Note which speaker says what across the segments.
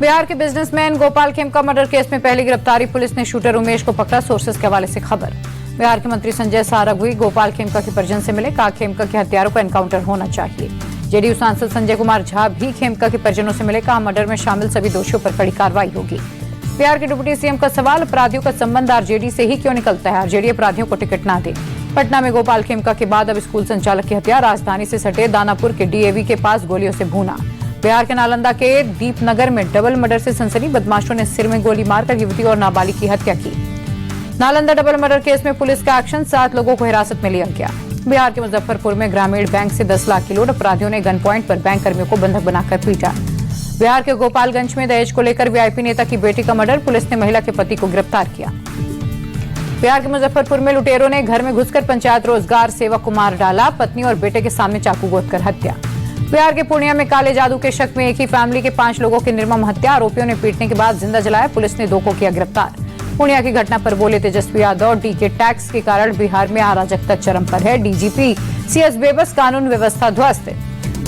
Speaker 1: बिहार के businessman Gopal Khemka murder case में पहली गिरफ्तारी, पुलिस ने शूटर उमेश को पकड़ा। सोर्सेस के हवाले से खबर। बिहार के मंत्री संजय सारंगी गोपाल खेमका के परिजन से मिले, कहा खेमका के हत्यारों का एनकाउंटर होना चाहिए। जेडीयू सांसद संजय कुमार झा भी खेमका के परिजनों से मिले, कहा मर्डर में शामिल सभी दोषियों पर कड़ी कार्रवाई होगी। बिहार के डिप्टी सीएम का सवाल, अपराधियों का संबंध आरजेडी से ही क्यों निकलता है? आरजेडी अपराधियों को टिकट ना दे। पटना में गोपाल खेमका के बाद अब स्कूल संचालक की हत्या, राजधानी से सटे दानापुर के डीएवी के पास गोलियों से भूना। बिहार के नालंदा के दीपनगर में डबल मर्डर से सनसनी, बदमाशों ने सिर में गोली मारकर युवती और नाबालिग की हत्या की। नालंदा डबल मर्डर केस में पुलिस का एक्शन, 7 लोगों को हिरासत में लिया गया। बिहार के मुजफ्फरपुर में ग्रामीण बैंक से 10 लाख की लूट, अपराधियों ने गन पॉइंट पर बैंक कर्मियों को बंधक बनाकर पीटा। बिहार के गोपालगंज में दहेज को लेकर वीआईपी नेता की बेटी का मर्डर, पुलिस ने महिला के पति को गिरफ्तार किया। बिहार के मुजफ्फरपुर में लुटेरों ने घर में घुसकर पंचायत रोजगार सेवक को मार डाला, पत्नी और बेटे के सामने चाकू गोदकर हत्या। बिहार के पूर्णिया में काले जादू के शक में एक ही फैमिली के 5 लोगों की निर्मम हत्या, आरोपियों ने पीटने के बाद जिंदा जलाया, पुलिस ने 2 को किया गिरफ्तार। पूर्णिया की घटना पर बोले तेजस्वी यादव, डीके टैक्स के कारण बिहार में अराजकता चरम पर है, डीजीपी सीएस बेबस, कानून व्यवस्था ध्वस्त।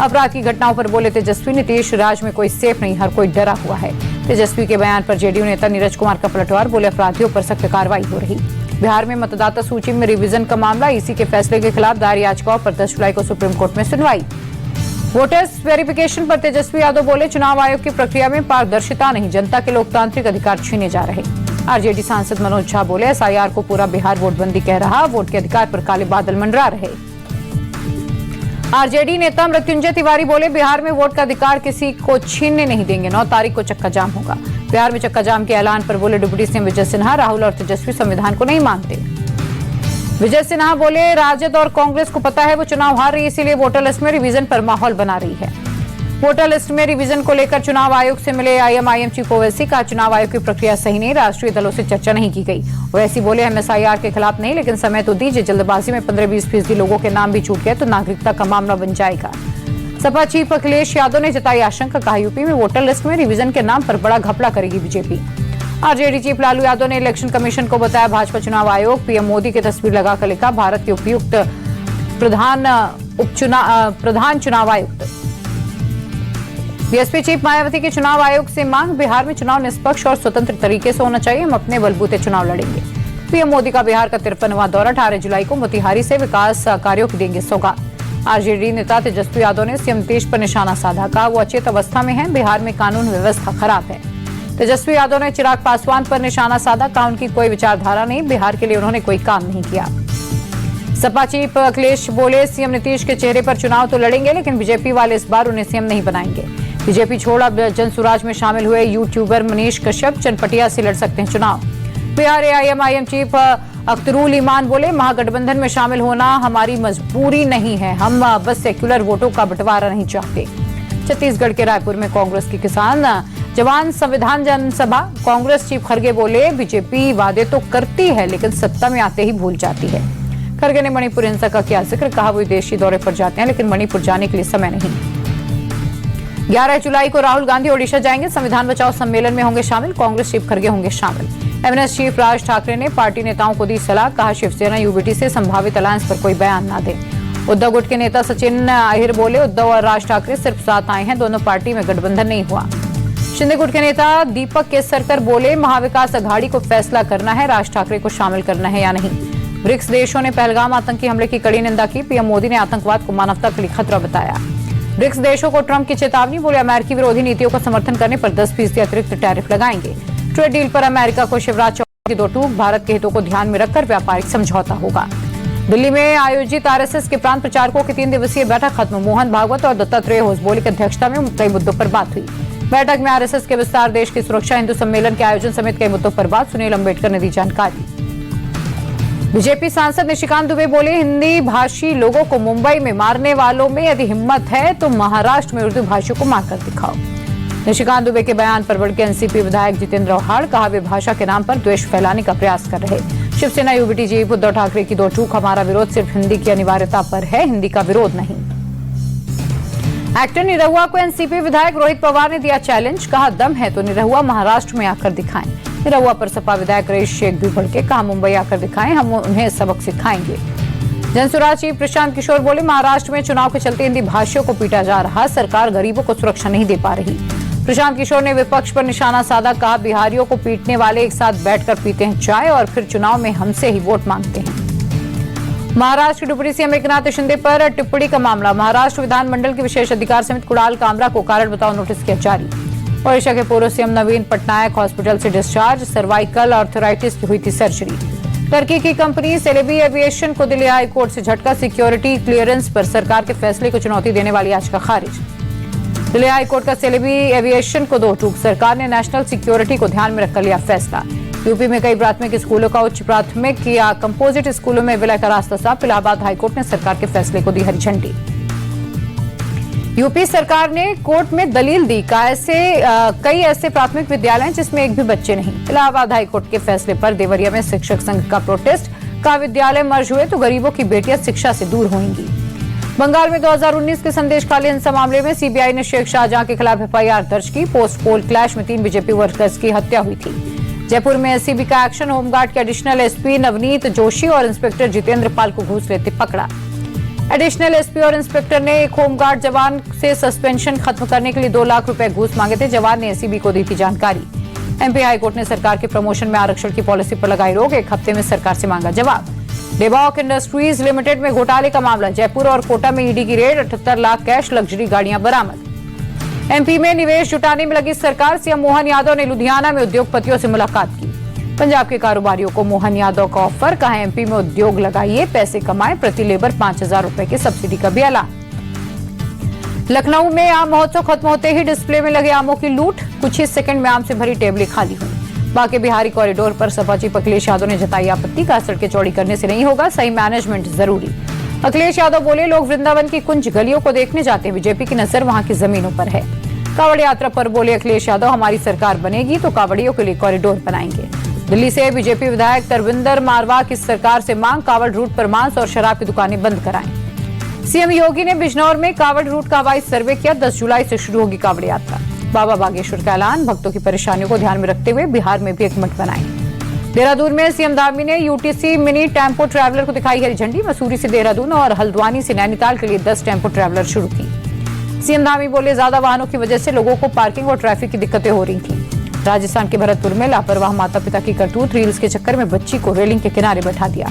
Speaker 1: अपराध की घटनाओं पर बोले तेजस्वी, नीतीश राज में कोई सेफ नहीं, हर कोई डरा हुआ है। तेजस्वी के बयान पर जेडीयू नेता नीरज कुमार का पलटवार, बोले अपराधियों पर सख्त कार्रवाई हो रही। बिहार में मतदाता सूची में रिवीजन का मामला, ईसी के फैसले के खिलाफ दायर याचिकाओं पर 10 जुलाई को सुप्रीम कोर्ट में सुनवाई। वोटर्स वेरिफिकेशन पर तेजस्वी यादव बोले, चुनाव आयोग की प्रक्रिया में पारदर्शिता नहीं, जनता के लोकतांत्रिक अधिकार छीने जा रहे। आरजेडी सांसद मनोज झा बोले, एसआईआर को पूरा बिहार वोटबंदी कह रहा, वोट के अधिकार पर काले बादल मंडरा रहे। आरजेडी नेता मृत्युंजय तिवारी बोले, बिहार में वोट का अधिकार किसी को छीनने नहीं देंगे, 9 तारीख को चक्का जाम होगा। बिहार में चक्का जाम के ऐलान पर बोले डिप्टी सीएम विजय सिन्हा, राहुल और तेजस्वी संविधान को नहीं मानते। विजय सिन्हा बोले, राजद और कांग्रेस को पता है वो चुनाव हार रही है, इसीलिए वोटर लिस्ट में रिवीजन पर माहौल बना रही है। वोटर लिस्ट में रिवीजन को लेकर चुनाव आयोग से मिले आईएमआईएम चीफ ओवैसी, कहा चुनाव आयोग की प्रक्रिया सही नहीं, राष्ट्रीय दलों से चर्चा नहीं की गई। ओवैसी बोले, हम एसआईआर के खिलाफ नहीं, लेकिन समय तो दीजिए, जल्दबाजी में 15-20% लोगों के नाम भी छूट गए तो नागरिकता का मामला बन जाएगा। सपा चीफ अखिलेश यादव ने जताई आशंका, कहा यूपी में वोटर लिस्ट में रिवीजन के नाम पर बड़ा घपला करेगी BJP. RJD chief Lalu Yadav ने इलेक्शन कमीशन को बताया भाजपा चुनाव आयोग, पीएम मोदी की तस्वीर लगाकर लिखा, भारत के उपयुक्त प्रधान चुनाव आयुक्त। बीएसपी चीफ मायावती के चुनाव आयोग से मांग, बिहार में चुनाव निष्पक्ष और स्वतंत्र तरीके से होना चाहिए, हम अपने बलबूते चुनाव लड़ेंगे। पीएम मोदी का बिहार का 53वां दौरा, 18 जुलाई को मोतिहारी से विकास कार्यों की देंगे सौगात। आरजेडी नेता तेजस्वी यादव ने सीएम नीतीश पर निशाना साधा, कहा वो अचेत अवस्था में है, बिहार में कानून व्यवस्था खराब है। तेजस्वी यादव ने चिराग पासवान पर निशाना साधा, कहा उनकी कोई विचारधारा नहीं, बिहार के लिए उन्होंने कोई काम नहीं किया। सपा चीफ अखिलेश बोले, सीएम नीतीश के चेहरे पर चुनाव तो लड़ेंगे, लेकिन बीजेपी वाले इस बार उन्हें सीएम नहीं बनाएंगे। बीजेपी छोड़ अब जनसुराज में शामिल हुए यूट्यूबर मनीष कश्यप चनपटिया से लड़ सकते हैं चुनाव। बिहार आईएमआईएम चीफ अख्तरुल ईमान बोले, महागठबंधन में शामिल होना हमारी मजबूरी नहीं है, हम बस सेक्युलर वोटों का बंटवारा नहीं चाहते। छत्तीसगढ़ के रायपुर में कांग्रेस की किसान जवान संविधान जनसभा, कांग्रेस चीफ खड़गे बोले, बीजेपी वादे तो करती है लेकिन सत्ता में आते ही भूल जाती है। खड़गे ने मणिपुर हिंसा का किया जिक्र, कहा वो विदेशी दौरे पर जाते हैं लेकिन मणिपुर जाने के लिए समय नहीं। 11 जुलाई को राहुल गांधी ओडिशा जाएंगे, संविधान बचाओ सम्मेलन में होंगे शामिल, कांग्रेस चीफ खड़गे होंगे शामिल। एमएनएस चीफ राज ठाकरे ने पार्टी नेताओं को दी सलाह, कहा शिवसेना यूबीटी से संभावित अलायंस पर कोई बयान ना दे। उद्धव गुट के नेता सचिन अहिर बोले, उद्धव और राज ठाकरे सिर्फ साथ आए हैं, दोनों पार्टी में गठबंधन नहीं हुआ। शिंदे गुट के नेता दीपक केसरकर बोले, महाविकास अघाड़ी को फैसला करना है, राज ठाकरे को शामिल करना है या नहीं। ब्रिक्स देशों ने पहलगाम आतंकी हमले की कड़ी निंदा की, पीएम मोदी ने आतंकवाद को मानवता के लिए खतरा बताया। ब्रिक्स देशों को ट्रंप की चेतावनी, बोले अमेरिकी विरोधी नीतियों का समर्थन करने पर 10% अतिरिक्त टैरिफ लगाएंगे। ट्रेड डील पर अमेरिका को शिवराज चौहान की 2 टूक, भारत के हितों को ध्यान में रखकर व्यापारिक समझौता होगा। दिल्ली में आयोजित आरएसएस के प्रांत प्रचारकों की 3 दिवसीय बैठक खत्म, मोहन भागवत और दत्तात्रेय होसबोले की अध्यक्षता में कई मुद्दों पर बात हुई। बैठक में आरएसएस के विस्तार, देश की सुरक्षा, हिंदू सम्मेलन के आयोजन समेत कई मुद्दों पर बात, सुनील अम्बेडकर ने दी जानकारी। बीजेपी सांसद निशिकांत दुबे बोले, हिंदी भाषी लोगों को मुंबई में मारने वालों में यदि हिम्मत है तो महाराष्ट्र में उर्दू भाषियों को मारकर दिखाओ। निशिकांत दुबे के बयान पर भड़के एनसीपी विधायक जितेंद्र आव्हाड, कहा वे भाषा के नाम पर द्वेष फैलाने का प्रयास कर रहे। शिवसेना यूबीटी चीफ उद्धव ठाकरे की 2 टूक, हमारा विरोध सिर्फ हिंदी की अनिवार्यता पर है, हिंदी का विरोध नहीं। एक्टर निरहुआ को एनसीपी विधायक रोहित पवार ने दिया चैलेंज, कहा दम है तो निरहुआ महाराष्ट्र में आकर दिखाएं। निरहुआ पर सपा विधायक रईस शेख भी भड़के, कहा मुंबई आकर दिखाएं, हम उन्हें सबक सिखाएंगे। जनसुराज चीफ प्रशांत किशोर बोले, महाराष्ट्र में चुनाव के चलते हिंदी भाषियों को पीटा जा रहा, सरकार गरीबों को सुरक्षा नहीं दे पा रही। प्रशांत किशोर ने विपक्ष पर निशाना साधा, कहा बिहारियों को पीटने वाले एक साथ बैठकर पीते हैं चाय और फिर चुनाव में हमसे ही वोट मांगते हैं। महाराष्ट्र के डिप्टी सीएम एकनाथ शिंदे पर टिप्पणी का मामला। महाराष्ट्र विधानमंडल की विशेष अधिकार समिति कुणाल कामरा को कारण बताओ नोटिस किया जारी। ओडिशा के पूर्व सीएम नवीन पटनायक हॉस्पिटल से डिस्चार्ज, सर्वाइकल आर्थराइटिस की हुई थी सर्जरी। टर्की की कंपनी सेलेबी एविएशन को दिल्ली हाई कोर्ट से झटका, सिक्योरिटी क्लियरेंस पर सरकार के फैसले को चुनौती देने वाली याचिका खारिज। दिल्ली हाई कोर्ट का सेलेबी एविएशन को दो टूक, सरकार ने नेशनल सिक्योरिटी को ध्यान में रखकर लिया फैसला। यूपी में कई प्राथमिक स्कूलों का उच्च प्राथमिक या कंपोजिट स्कूलों में विलय का रास्ता साफ, इलाहाबाद हाईकोर्ट ने सरकार के फैसले को दी हरी झंडी। यूपी सरकार ने कोर्ट में दलील दी, कई ऐसे प्राथमिक विद्यालय हैं जिसमें एक भी बच्चे नहीं। इलाहाबाद हाईकोर्ट के फैसले पर देवरिया में शिक्षक संघ का प्रोटेस्ट, का विद्यालय मर्ज हुए तो गरीबों की बेटियां शिक्षा से दूर होंगी। बंगाल में 2019 के संदेश खाली हिंसा मामले में सीबीआई ने शेख शाहजहां के खिलाफ एफआईआर दर्ज की। पोस्ट पोल क्लैश में 3 बीजेपी वर्कर्स की हत्या हुई थी। जयपुर में एसीबी का एक्शन, होमगार्ड के एडिशनल एसपी नवनीत जोशी और इंस्पेक्टर जितेंद्र पाल को घूस लेते पकड़ा। एडिशनल एसपी और इंस्पेक्टर ने एक होमगार्ड जवान से सस्पेंशन खत्म करने के लिए 2 लाख रुपए घूस मांगे थे। जवान ने एसीबी को दी थी जानकारी। एमपी हाईकोर्ट ने सरकार के प्रमोशन में आरक्षण की पॉलिसी पर लगाई रोक, 1 हफ्ते में सरकार से मांगा जवाब। डेबॉक इंडस्ट्रीज लिमिटेड में घोटाले का मामला, जयपुर और कोटा में ईडी की रेड, 78 लाख कैश, लग्जरी गाड़ियां बरामद। एमपी में निवेश जुटाने में लगी सरकार, सीएम मोहन यादव ने लुधियाना में उद्योगपतियों से मुलाकात की। पंजाब के कारोबारियों को मोहन यादव का ऑफर, कहा एमपी में उद्योग लगाइए, पैसे कमाएं, प्रति लेबर 5000 रुपए की सब्सिडी का भी ऐलान। लखनऊ में आम महोत्सव खत्म होते ही डिस्प्ले में लगे आमों की लूट, कुछ ही सेकंड में आम से भरी टेबलें खाली हुई। बाकी बिहारी कॉरिडोर पर सपा चीफ अखिलेश यादव ने जताई आपत्ति, कहा सड़कें चौड़ी करने से नहीं होगा, सही मैनेजमेंट जरूरी। अखिलेश यादव बोले लोग वृंदावन की कुंज गलियों को देखने जाते हैं, बीजेपी की नजर वहां की जमीनों पर है। कांवड़ यात्रा पर बोले अखिलेश यादव, हमारी सरकार बनेगी तो कांवड़ियों के लिए कॉरिडोर बनाएंगे। दिल्ली से बीजेपी विधायक तरविंदर मारवा की सरकार से मांग, कांवड़ रूट पर मांस और शराब की दुकानें बंद कराएं। सीएम योगी ने बिजनौर में कांवड़ रूट का हवाई सर्वे किया, 10 जुलाई से शुरू होगी कांवड़ यात्रा। बाबा बागेश्वर का ऐलान, भक्तों की परेशानियों को ध्यान में रखते हुए बिहार में भी एक मठ बनाएं। देहरादून में सीएम धामी ने यूटीसी मिनी टेम्पो ट्रैवलर को दिखाई हरी झंडी, मसूरी से देहरादून और हल्द्वानी से नैनीताल के लिए 10 टेम्पो ट्रैवलर शुरू की। सीएम धामी बोले ज्यादा वाहनों की वजह से लोगों को पार्किंग और ट्रैफिक की दिक्कतें हो रही थी। राजस्थान के भरतपुर में लापरवाह माता पिता की करतूत, रील्स के चक्कर में बच्ची को रेलिंग के किनारे बैठा दिया।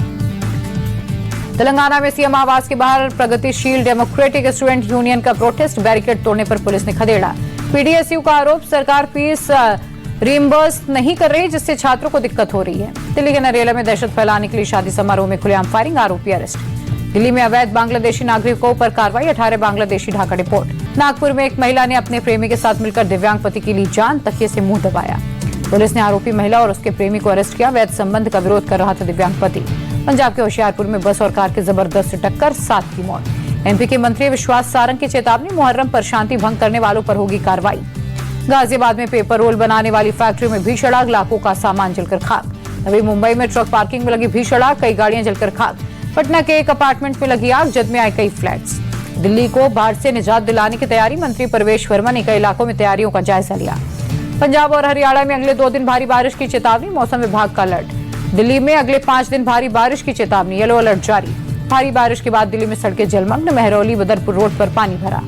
Speaker 1: तेलंगाना में सीएम आवास के बाहर प्रगतिशील डेमोक्रेटिक स्टूडेंट यूनियन का प्रोटेस्ट, बैरिकेड तोड़ने पर पुलिस ने खदेड़ा। पीडीएसयू का आरोप, सरकार फीस रिइंबर्स नहीं कर रही जिससे छात्रों को दिक्कत हो रही है। दिल्ली के नरेला में दहशत फैलाने के लिए शादी समारोह में खुलेआम फायरिंग, आरोपी अरेस्ट। दिल्ली में अवैध बांग्लादेशी नागरिकों पर कार्रवाई, 18 बांग्लादेशी ढाका डिपोर्ट। नागपुर में एक महिला ने अपने प्रेमी के साथ मिलकर दिव्यांग पति की ली जान, तकिए से मुंह दबाया। पुलिस ने आरोपी महिला और उसके प्रेमी को अरेस्ट किया, वैध संबंध का विरोध कर रहा था दिव्यांग पति। पंजाब के होशियारपुर में बस और कार की जबरदस्त टक्कर, 7 की मौत। एमपी के मंत्री विश्वास सारंग की चेतावनी, मुहर्रम पर शांति भंग करने वालों पर होगी कार्रवाई। गाजियाबाद में पेपर रोल बनाने वाली फैक्ट्री में भीषण आग, लाखों का सामान जलकर खाक। नवी मुंबई में ट्रक पार्किंग में लगी भीषण आग, कई गाड़ियां जलकर खाक। पटना के एक अपार्टमेंट में लगी आग, जद में आए कई फ्लैट्स। दिल्ली को बाढ़ से निजात दिलाने की तैयारी, मंत्री परवेश वर्मा ने कई इलाकों में तैयारियों का जायजा लिया। पंजाब और हरियाणा में अगले 2 दिन भारी बारिश की चेतावनी, मौसम विभाग का अलर्ट। दिल्ली में अगले 5 दिन भारी बारिश की चेतावनी, येलो अलर्ट जारी। भारी बारिश के बाद दिल्ली में सड़कें जलमग्न, महरौली बदरपुर रोड पर पानी भरा।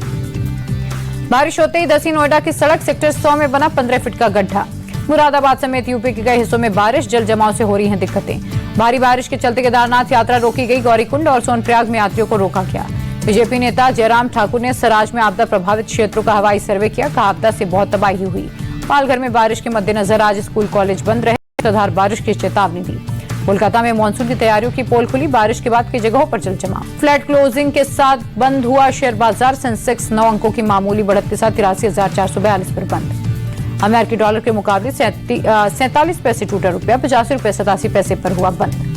Speaker 1: बारिश होते ही दसी नोएडा की सड़क सेक्टर 100 में बना 15 फीट का गड्ढा। मुरादाबाद समेत यूपी के कई हिस्सों में बारिश, जल जमाव से हो रही हैं दिक्कतें। भारी बारिश के चलते केदारनाथ यात्रा रोकी गई, गौरीकुंड और सोनप्रयाग में यात्रियों को रोका गया। बीजेपी नेता जयराम ठाकुर ने सराज में आपदा प्रभावित क्षेत्रों का हवाई सर्वे किया, कहा आपदा से बहुत तबाही हुई। पालघर में बारिश के मद्देनजर आज स्कूल कॉलेज बंद रहे, मूसलाधार बारिश की चेतावनी दी। कोलकाता में मानसून की तैयारियों की पोल खुली, बारिश के बाद कई जगहों पर जल जमाव। फ्लैट क्लोजिंग के साथ बंद हुआ शेयर बाजार, सेंसेक्स 9 अंकों की मामूली बढ़त के साथ 83,442 पर बंद। अमेरिकी डॉलर के मुकाबले 47 पैसे टूटा रुपया, 85 रुपये 87 पैसे पर हुआ बंद।